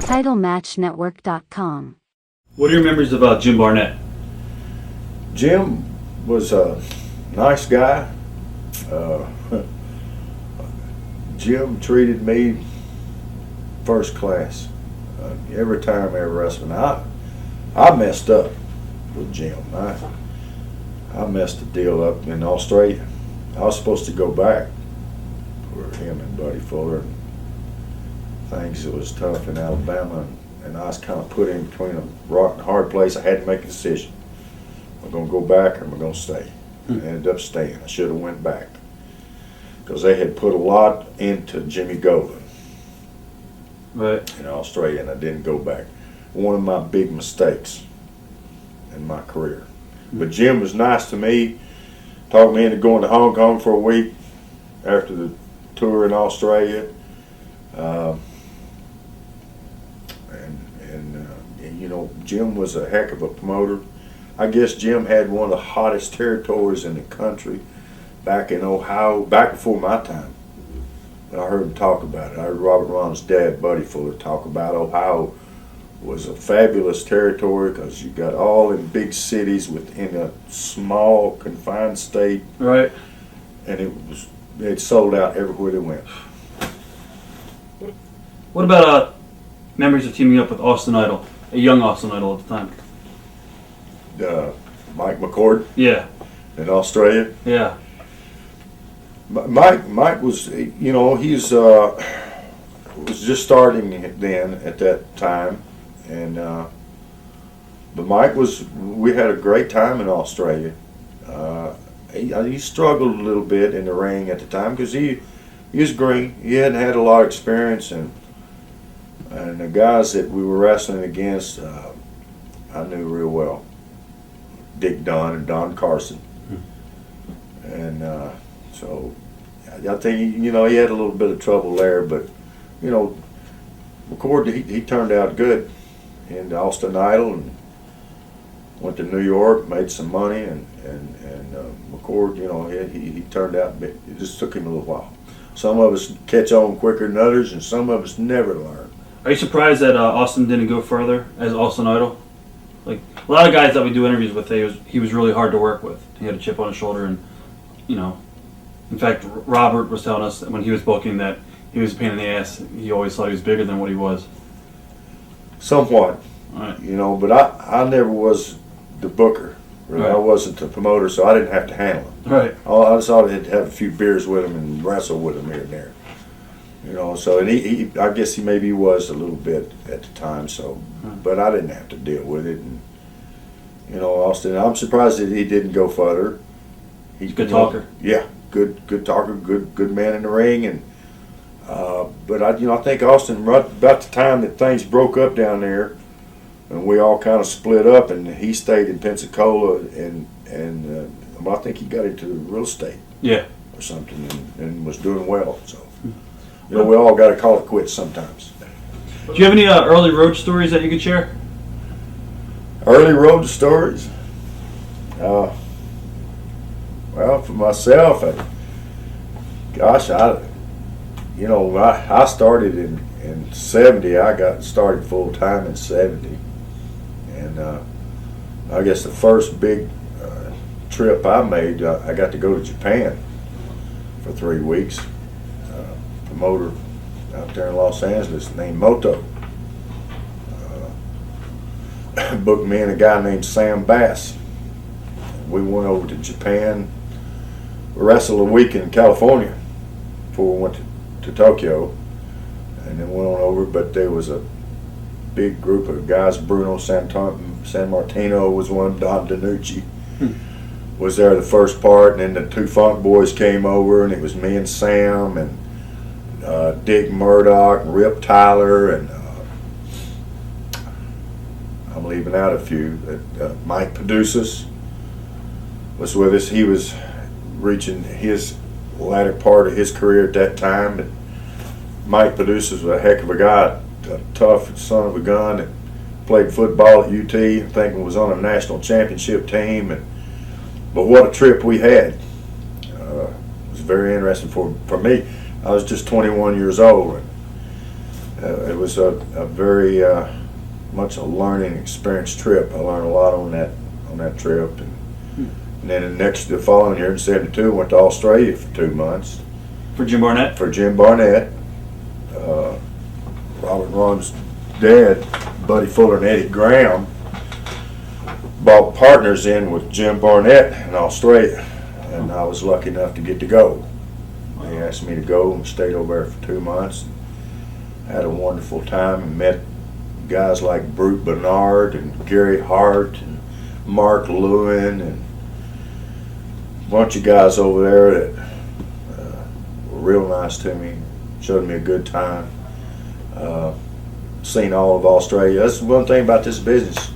TitleMatchNetwork.com. What are your memories about Jim Barnett? Jim was a nice guy. Jim treated me first class every time I ever wrestled. I messed up with Jim. I messed the deal up in Australia. I was supposed to go back for him and Buddy Fuller. Things it was tough in Alabama, and I was kind of put in between a rock and a hard place. I had to make a decision. Am I going to go back or am I going to stay? I ended up staying. I should have went back because they had put a lot into Jimmy Golden in Australia, and I didn't go back. One of my big mistakes in my career. But Jim was nice to me. Talked me into going to Hong Kong for a week after the tour in Australia. And you know, Jim was a heck of a promoter. I guess Jim had one of the hottest territories in the country back in Ohio, back before my time. And I heard him talk about it. I heard Robert Ron's dad, Buddy Fuller, talk about Ohio was a fabulous territory because you got all in big cities within a small, confined state. Right. And it sold out everywhere they went. What about memories of teaming up with Austin Idol, a young Austin Idol at the time? Mike McCord Yeah. in Australia. Yeah. Mike was, you know, he's was just starting then at that time, and but Mike was. We had a great time in Australia. He struggled a little bit in the ring at the time because he was green. He hadn't had a lot of experience, and the guys that we were wrestling against, I knew real well. Dick Dunn and Don Carson, and so I think, you know, he had a little bit of trouble there, but you know, McCord he turned out good in Austin Idol and went to New York, made some money, and McCord, you know, he turned out. It just took him a little while. Some of us catch on quicker than others, and some of us never learn. Are you surprised that Austin didn't go further as Austin Idol? Like a lot of guys that we do interviews with, he was really hard to work with. He had a chip on his shoulder, and you know, in fact, Robert was telling us that when he was booking that he was a pain in the ass. He always thought he was bigger than what he was. Somewhat, Right. you know, but I never was the booker. Really. Right. I wasn't the promoter, so I didn't have to handle him. Right. I just thought I had to have a few beers with him and wrestle with him here and there. You know, so and he I guess he maybe was a little bit at the time, so, but I didn't have to deal with it. And you know, Austin, I'm surprised that he didn't go further. He's Good talker. Yeah, good talker, good man in the ring, and but I think Austin, right about the time that things broke up down there, and we all kind of split up, and he stayed in Pensacola, and I think he got into real estate. Yeah. Or something, and was doing well. So, you know, we all got to call it quits sometimes. Do you have any early road stories that you could share? Early road stories. Well, for myself, I started in 70. I got started full time in 70, and I guess the first big trip I made, I got to go to Japan for 3 weeks. Promoter out there in Los Angeles named Moto booked me and a guy named Sam Bass. We went over to Japan. We wrestled a week in California before we went to Tokyo, and then went on over. But there was a big group of guys. Bruno San Martino was one. Don DiNucci was there the first part, and then the two Funk Boys came over, and it was me and Sam and Dick Murdoch and Rip Tyler, and I'm leaving out a few. Mike Paducas was with us. He was reaching his latter part of his career at that time. But Mike Paducas was a heck of a guy, a tough son of a gun that played football at UT. I think was on a national championship team. But what a trip we had. It was very interesting for me. I was just 21 years old, It was a very much a learning experience trip. I learned a lot on that trip, and then the following year in '72, went to Australia for 2 months. For Jim Barnett? For Jim Barnett. Robert and Ron's dad, Buddy Fuller and Eddie Graham, bought partners in with Jim Barnett in Australia, and I was lucky enough to get to go. They asked me to go and stayed over there for 2 months. Had a wonderful time and met guys like Brute Bernard and Gary Hart and Mark Lewin and a bunch of guys over there that were real nice to me, showed me a good time. Seen all of Australia. That's one thing about this business.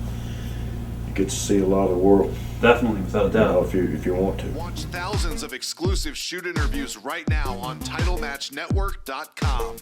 You get to see a lot of the world. Definitely, without a doubt. If you want to. Watch thousands of exclusive shoot interviews right now on TitleMatchNetwork.com.